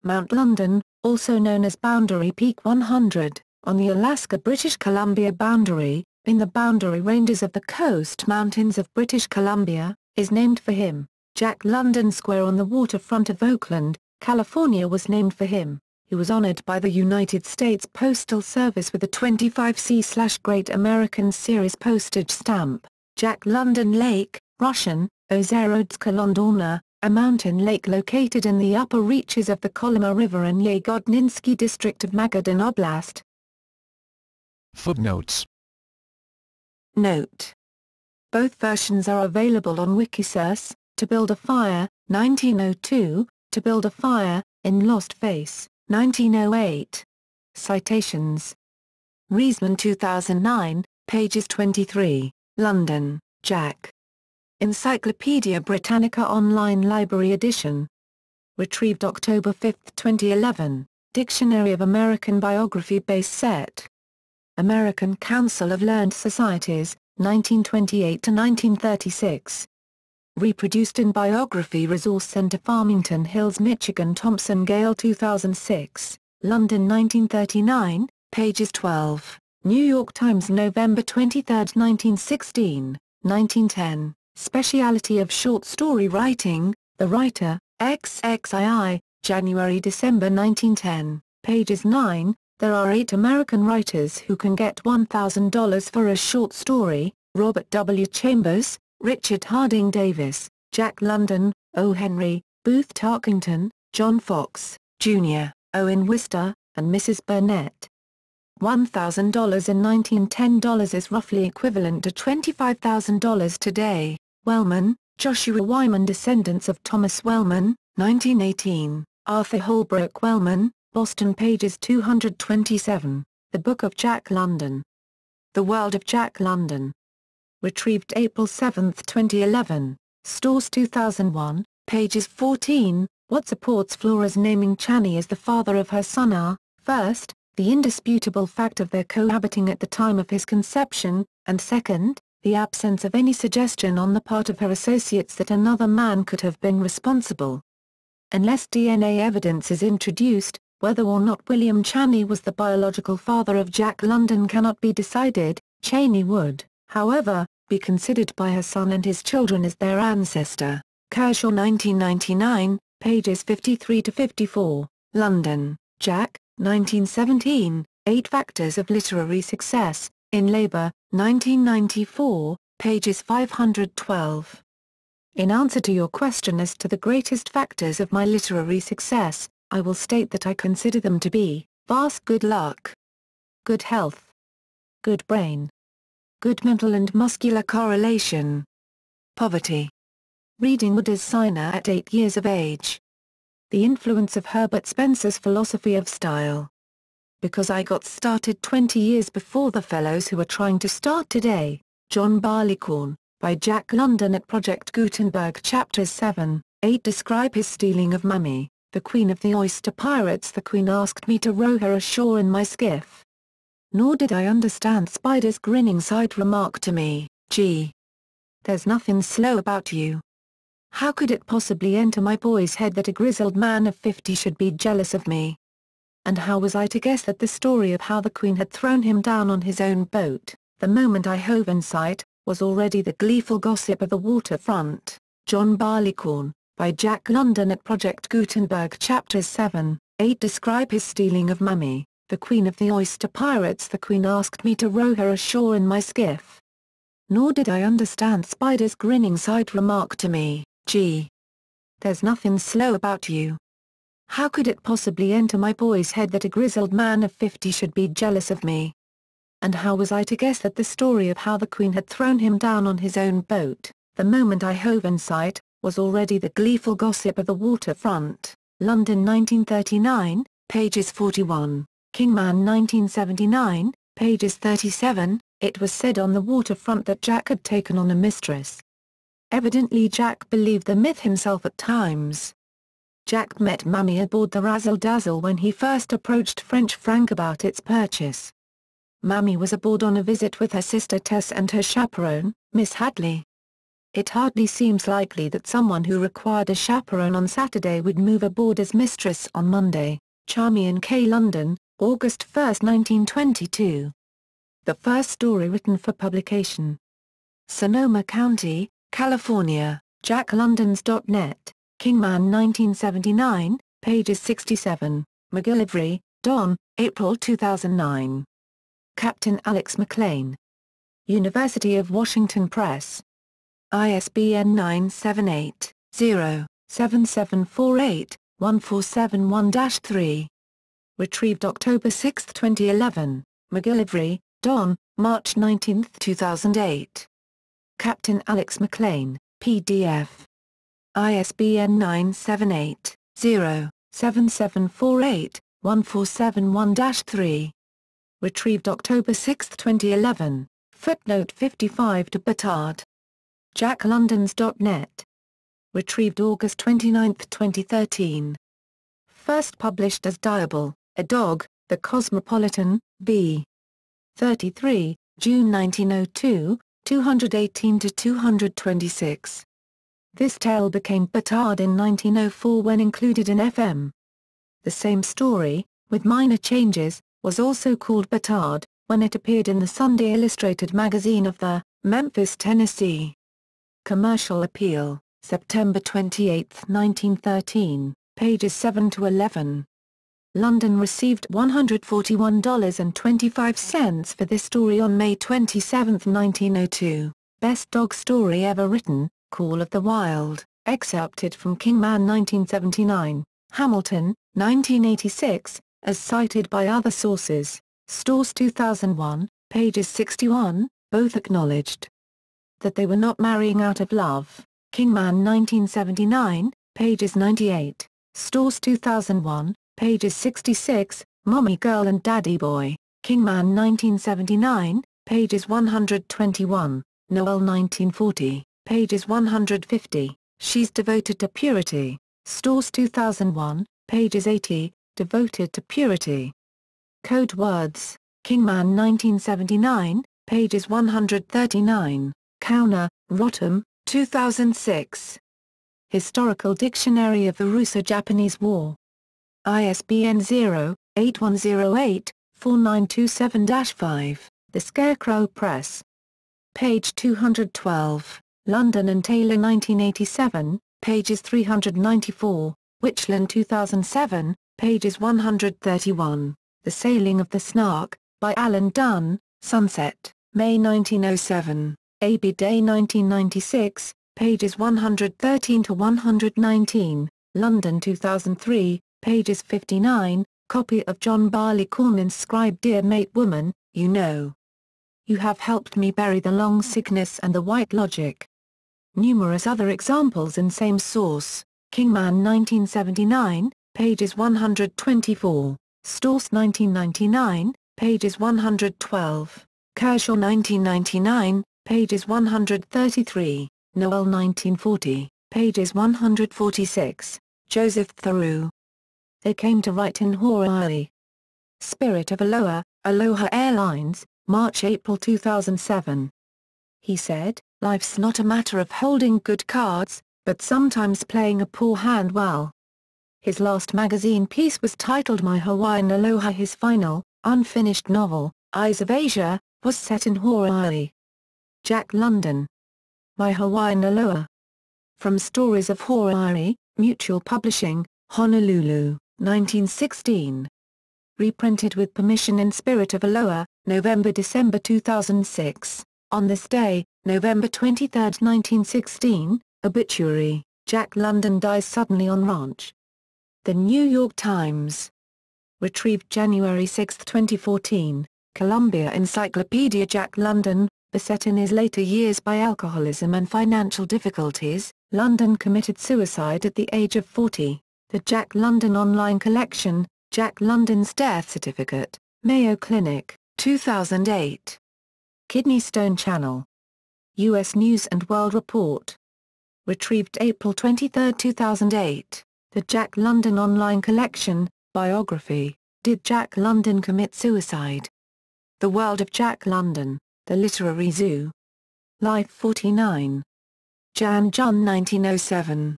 Mount London, also known as Boundary Peak 100, on the Alaska-British Columbia boundary, in the boundary ranges of the Coast Mountains of British Columbia, is named for him. Jack London Square on the waterfront of Oakland, California was named for him. He was honored by the United States Postal Service with a 25C/Great American Series postage stamp. Jack London Lake, Russian, Ozerodska Londona, a mountain lake located in the upper reaches of the Kolyma River in Yagodninsky district of Magadan Oblast. Footnotes. Note. Both versions are available on Wikisource. To Build a Fire, 1902, To Build a Fire, in Lost Face, 1908. Citations. Reisman 2009, pages 23, London, Jack. Encyclopaedia Britannica Online Library Edition. Retrieved October 5, 2011, Dictionary of American Biography Base Set. American Council of Learned Societies, 1928-1936. Reproduced in Biography Resource Center Farmington Hills, Michigan. Thompson Gale 2006, London 1939, pages 12. New York Times November 23, 1916, 1910. Speciality of Short Story Writing, The Writer, XXII, January-December 1910, pages 9. There are 8 American writers who can get $1,000 for a short story: Robert W. Chambers, Richard Harding Davis, Jack London, O. Henry, Booth Tarkington, John Fox, Jr., Owen Wister, and Mrs. Burnett. $1,000 in 1910 is roughly equivalent to $25,000 today. Wellman, Joshua Wyman Descendants of Thomas Wellman, 1918, Arthur Holbrook Wellman, Boston pages 227, The Book of Jack London. The World of Jack London. Retrieved April 7, 2011, Stores 2001, pages 14. What supports Flora's naming Channy as the father of her son are, first, the indisputable fact of their cohabiting at the time of his conception, and second, the absence of any suggestion on the part of her associates that another man could have been responsible. Unless DNA evidence is introduced, whether or not William Channy was the biological father of Jack London cannot be decided. Chaney would, however, be considered by her son and his children as their ancestor. Kershaw 1999, pages 53-54, London, Jack, 1917, 8 Factors of Literary Success, in Labour, 1994, pages 512. In answer to your question as to the greatest factors of my literary success, I will state that I consider them to be, vast good luck, good health, good brain, good mental and muscular correlation, poverty, reading Wood as Signer at 8 years of age, the influence of Herbert Spencer's philosophy of style. Because I got started 20 years before the fellows who are trying to start today. John Barleycorn, by Jack London at Project Gutenberg. Chapters 7, 8 describe his stealing of Mummy, the Queen of the Oyster Pirates. The Queen asked me to row her ashore in my skiff. Nor did I understand Spider's grinning side remark to me, "Gee, there's nothing slow about you." How could it possibly enter my boy's head that a grizzled man of 50 should be jealous of me? And how was I to guess that the story of how the Queen had thrown him down on his own boat, the moment I hove in sight, was already the gleeful gossip of the waterfront? John Barleycorn, by Jack London at Project Gutenberg. Chapters 7, 8 describe his stealing of Mummy, the Queen of the Oyster Pirates. The Queen asked me to row her ashore in my skiff. Nor did I understand Spider's grinning side remark to me, "Gee, there's nothing slow about you." How could it possibly enter my boy's head that a grizzled man of 50 should be jealous of me? And how was I to guess that the story of how the Queen had thrown him down on his own boat, the moment I hove in sight, was already the gleeful gossip of the waterfront? London 1939, pages 41, Kingman 1979, pages 37, it was said on the waterfront that Jack had taken on a mistress. Evidently Jack believed the myth himself at times. Jack met Mummy aboard the Razzle-Dazzle when he first approached French Frank about its purchase. Mummy was aboard on a visit with her sister Tess and her chaperone, Miss Hadley. It hardly seems likely that someone who required a chaperone on Saturday would move aboard as mistress on Monday. Charmian K. London, August 1, 1922. The first story written for publication. Sonoma County, California, jacklondons.net. Kingman 1979, pages 67, McGillivray, Don, April 2009. Captain Alex McLean. University of Washington Press. ISBN 978-0-7748-1471-3. Retrieved October 6, 2011, McGillivray, Don, March 19, 2008. Captain Alex McLean, PDF. ISBN 978-0-7748-1471-3. Retrieved October 6, 2011, footnote 55 to Batard. jacklondons.net. Retrieved August 29, 2013. First published as Diable, a Dog, The Cosmopolitan, v. 33, June 1902, 218-226. This tale became Batard in 1904 when included in FM. The same story, with minor changes, was also called Batard, when it appeared in the Sunday Illustrated magazine of the Memphis, Tennessee. Commercial Appeal, September 28, 1913, pages 7-11. London received $141.25 for this story on May 27, 1902. Best dog story ever written, Call of the Wild, excerpted from Kingman 1979, Hamilton, 1986, as cited by other sources, Stores 2001, pages 61, both acknowledged that they were not marrying out of love. Kingman 1979, pages 98, Stores 2001, pages 66, Mommy Girl and Daddy Boy, Kingman 1979, pages 121, Noel 1940, pages 150, She's Devoted to Purity, Stores 2001, pages 80, Devoted to Purity. Code Words, Kingman 1979, pages 139, Kauner, Rotem, 2006. Historical Dictionary of the Russo-Japanese War. ISBN 0-8108-4927-5, The Scarecrow Press. Page 212, London and Taylor 1987, pages 394, Witchland 2007, pages 131, The Sailing of the Snark, by Alan Dunn, Sunset, May 1907, A.B. Day 1996, pages 113 to 119, London 2003, pages 59, copy of John Barley Cornyn's scribe Dear Mate Woman, You Know. You have helped me bury the long sickness and the white logic. Numerous other examples in same source, Kingman 1979, pages 124, Stores 1999, pages 112, Kershaw 1999, pages 133, Noel 1940, pages 146, Joseph Theroux. They came to write in Hawaii. Spirit of Aloha, Aloha Airlines, March-April 2007. He said, life's not a matter of holding good cards, but sometimes playing a poor hand well. His last magazine piece was titled My Hawaiian Aloha. His final, unfinished novel, Eyes of Asia, was set in Hawaii. Jack London. My Hawaiian Aloha. From Stories of Hawaii, Mutual Publishing, Honolulu, 1916. Reprinted with permission in Spirit of Aloha, November-December 2006. On this day, November 23, 1916, obituary, Jack London dies suddenly on ranch. The New York Times. Retrieved January 6, 2014, Columbia Encyclopedia. Jack London, beset in his later years by alcoholism and financial difficulties, London committed suicide at the age of 40. The Jack London Online Collection, Jack London's Death Certificate, Mayo Clinic, 2008. Kidney Stone Channel. U.S. News & World Report. Retrieved April 23, 2008, The Jack London Online Collection, Biography, Did Jack London Commit Suicide? The World of Jack London, The Literary Zoo. Life 49. Jan Jun 1907.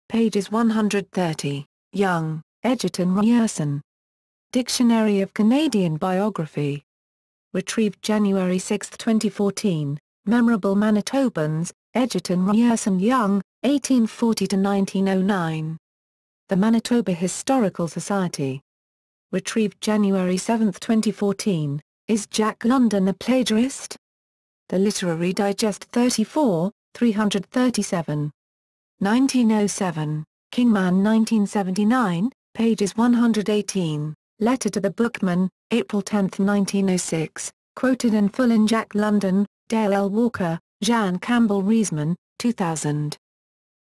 Pages 130, Young, Egerton Ryerson. Dictionary of Canadian Biography. Retrieved January 6, 2014, Memorable Manitobans, Egerton Ryerson Young, 1840-1909. The Manitoba Historical Society. Retrieved January 7, 2014, Is Jack London a Plagiarist? The Literary Digest 34, 337. 1907, Kingman 1979, pages 118, Letter to the Bookman, April 10, 1906, quoted in full in Jack London, Dale L. Walker, Jan Campbell Reisman, 2000.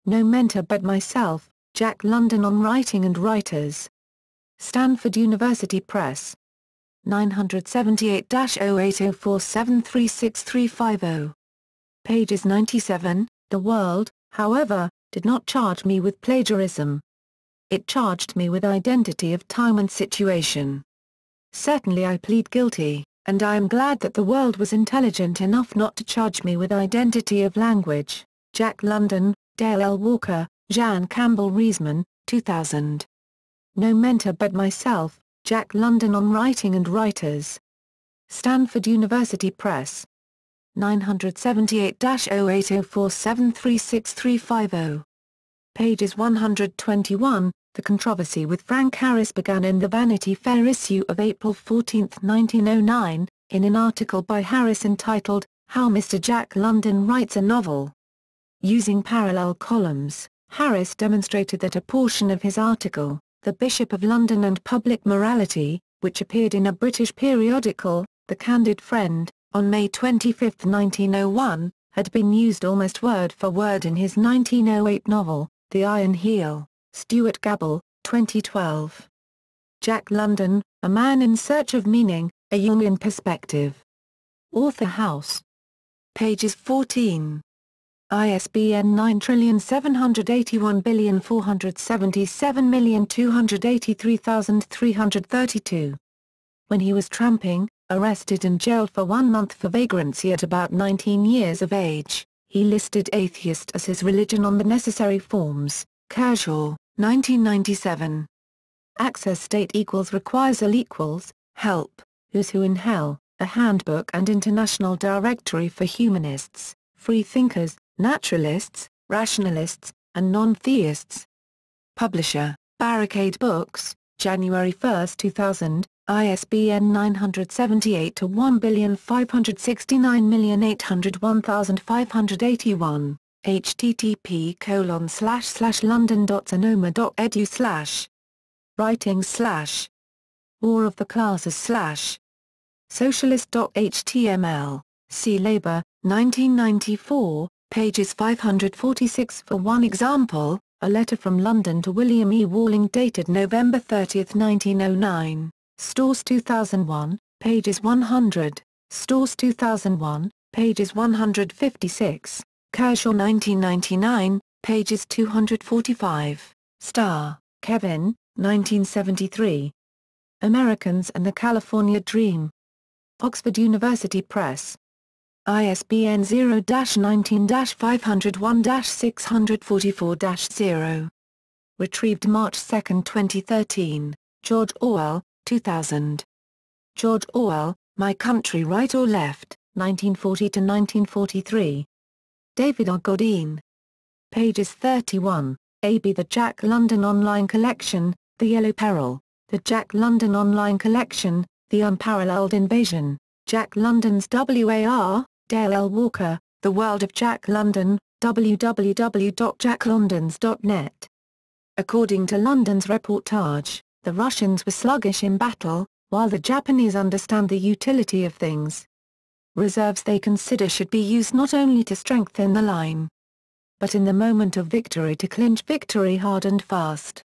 No Mentor But Myself, Jack London on Writing and Writers. Stanford University Press. 978-0804736350. Pages 97, The World, however, did not charge me with plagiarism. It charged me with identity of time and situation. Certainly I plead guilty, and I am glad that the world was intelligent enough not to charge me with identity of language. Jack London, Dale L. Walker, Jan Campbell Reisman, 2000. No Mentor But Myself, Jack London on Writing and Writers. Stanford University Press. 978-0804736350. Pages 121, The controversy with Frank Harris began in the Vanity Fair issue of April 14, 1909, in an article by Harris entitled, How Mr. Jack London Writes a Novel. Using parallel columns, Harris demonstrated that a portion of his article, The Bishop of London and Public Morality, which appeared in a British periodical, The Candid Friend, on May 25, 1901, had been used almost word for word in his 1908 novel, The Iron Heel. Stuart Gable, 2012. Jack London, A Man in Search of Meaning, A Jungian Perspective. Author House. Pages 14. ISBN 9781477283332. When he was tramping, arrested and jailed for 1 month for vagrancy at about 19 years of age, he listed atheist as his religion on the necessary forms. Kershaw, 1997. Access state equals requires all equals, help, Who's Who in Hell, a handbook and international directory for humanists, free thinkers, naturalists, rationalists, and non-theists. Publisher, Barricade Books, January 1, 2000, ISBN 978-1569801,581, http://london.sonoma.edu/ Writings/ War of the Classes/ Socialist.html, See Labour, 1994, pages 546. For one example, a letter from London to William E. Walling dated November 30, 1909, Stores 2001, pages 100, Stores 2001, pages 156, Kershaw 1999, pages 245, Starr, Kevin, 1973. Americans and the California Dream. Oxford University Press. ISBN 0-19-501-644-0. Retrieved March 2, 2013, George Orwell, 2000. George Orwell, My Country Right or Left, 1940-1943. David R. Godine. Pages 31, A.B. The Jack London Online Collection, The Yellow Peril, The Jack London Online Collection, The Unparalleled Invasion, Jack London's WAR, Dale L. Walker, The World of Jack London, www.jacklondons.net. According to London's reportage, the Russians were sluggish in battle, while the Japanese understand the utility of things. Reserves they consider should be used not only to strengthen the line, but in the moment of victory to clinch victory hard and fast.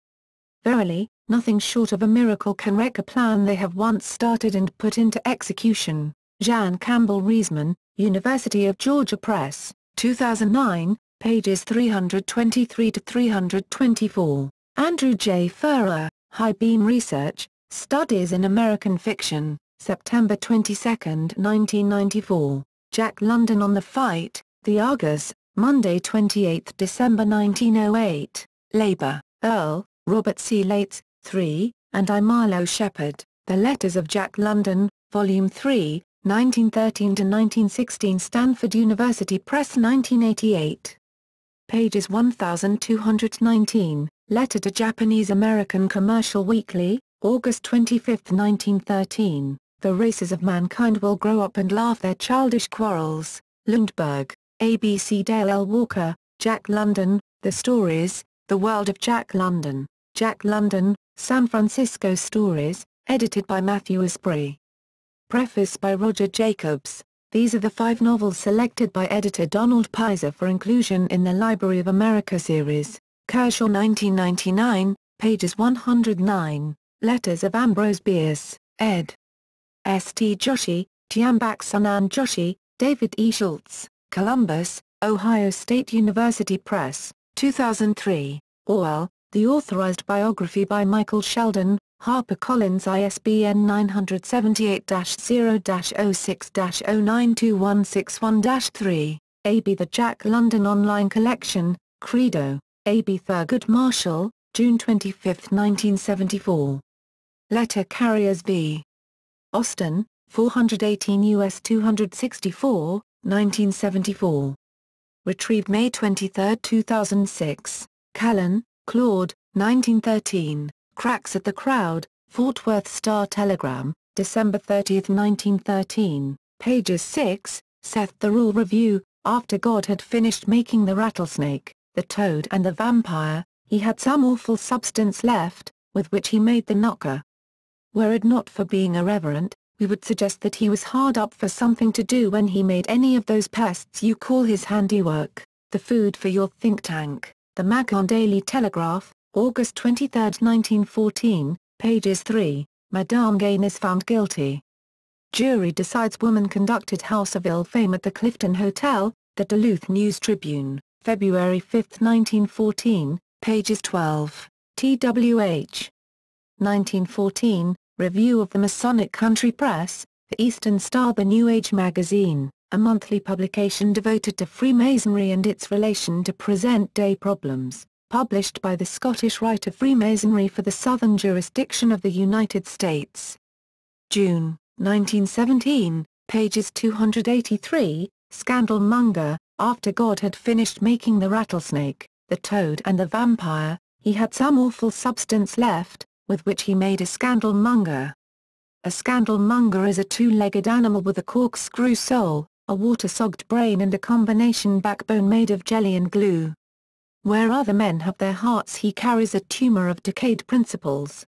Verily, nothing short of a miracle can wreck a plan they have once started and put into execution. Jan Campbell Reisman, University of Georgia Press, 2009, pages 323-324. Andrew J. Furrer, High Beam Research, Studies in American Fiction, September 22, 1994. Jack London on the Fight, The Argus, Monday 28 December 1908. Labour, Earl, Robert C. Lates, 3, and I. Marlowe Shepard, The Letters of Jack London, Volume 3, 1913-1916. Stanford University Press, 1988. Pages 1219, Letter to Japanese American Commercial Weekly, August 25, 1913. The races of mankind will grow up and laugh their childish quarrels. Lundberg, ABC. Dale L. Walker, Jack London, The Stories, The World of Jack London, Jack London, San Francisco Stories, edited by Matthew Asprey. Preface by Roger Jacobs. These are the 5 novels selected by editor Donald Pizer for inclusion in the Library of America series. Kershaw 1999, pages 109, Letters of Ambrose Bierce, ed. St. Joshi, Tiambak Sunan Joshi, David E. Schultz, Columbus, Ohio State University Press, 2003. Orwell, The Authorized Biography by Michael Sheldon, HarperCollins. ISBN 978-006-092161-3. A.B. The Jack London Online Collection, Credo, A.B. Thurgood Marshall, June 25, 1974. Letter Carriers v. Austin, 418 U.S. 264, 1974. Retrieved May 23, 2006. Callan, Claude, 1913, Cracks at the Crowd, Fort Worth Star-Telegram, December 30, 1913, pages 6, Seth the Raw Review. After God had finished making the rattlesnake, the toad and the vampire, he had some awful substance left, with which he made the knocker. Were it not for being irreverent, we would suggest that he was hard up for something to do when he made any of those pests you call his handiwork, the food for your think tank. The Macon Daily Telegraph, August 23, 1914, pages 3, Madame Gain is found guilty. Jury decides woman conducted house of ill fame at the Clifton Hotel, the Duluth News-Tribune, February 5, 1914, pages 12, TWH. 1914, Review of the Masonic Country Press, the Eastern Star. The New Age magazine, a monthly publication devoted to Freemasonry and its relation to present-day problems, published by the Scottish Rite of Freemasonry for the Southern jurisdiction of the United States. June, 1917, pages 283, Scandalmonger. After God had finished making the rattlesnake, the toad and the vampire, he had some awful substance left, with which he made a scandalmonger. A scandalmonger is a two-legged animal with a corkscrew soul, a water-sogged brain and a combination backbone made of jelly and glue. Where other men have their hearts, he carries a tumor of decayed principles.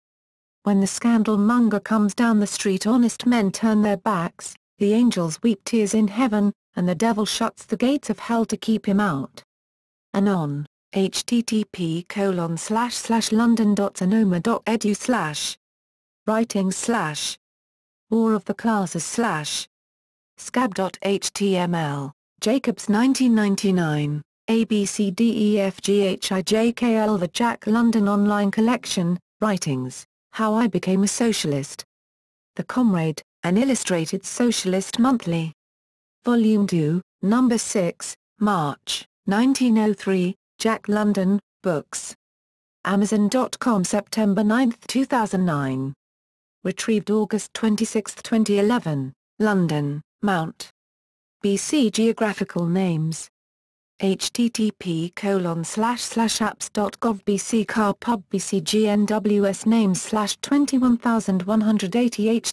When the scandalmonger comes down the street, honest men turn their backs, the angels weep tears in heaven, and the devil shuts the gates of hell to keep him out. Anon, http://london.sonoma.edu/ Writings/ War of the Classes/ Scab.html, Jacobs 1999, ABCDEFGHIJKL. The Jack London Online Collection, Writings, How I Became a Socialist. The Comrade, an illustrated socialist monthly. Volume 2, Number 6, March, 1903, Jack London, Books. Amazon.com, September 9, 2009. Retrieved August 26, 2011, London, Mount. BC Geographical Names. http://apps.gov BC Car Pub BC GNWS Names /21188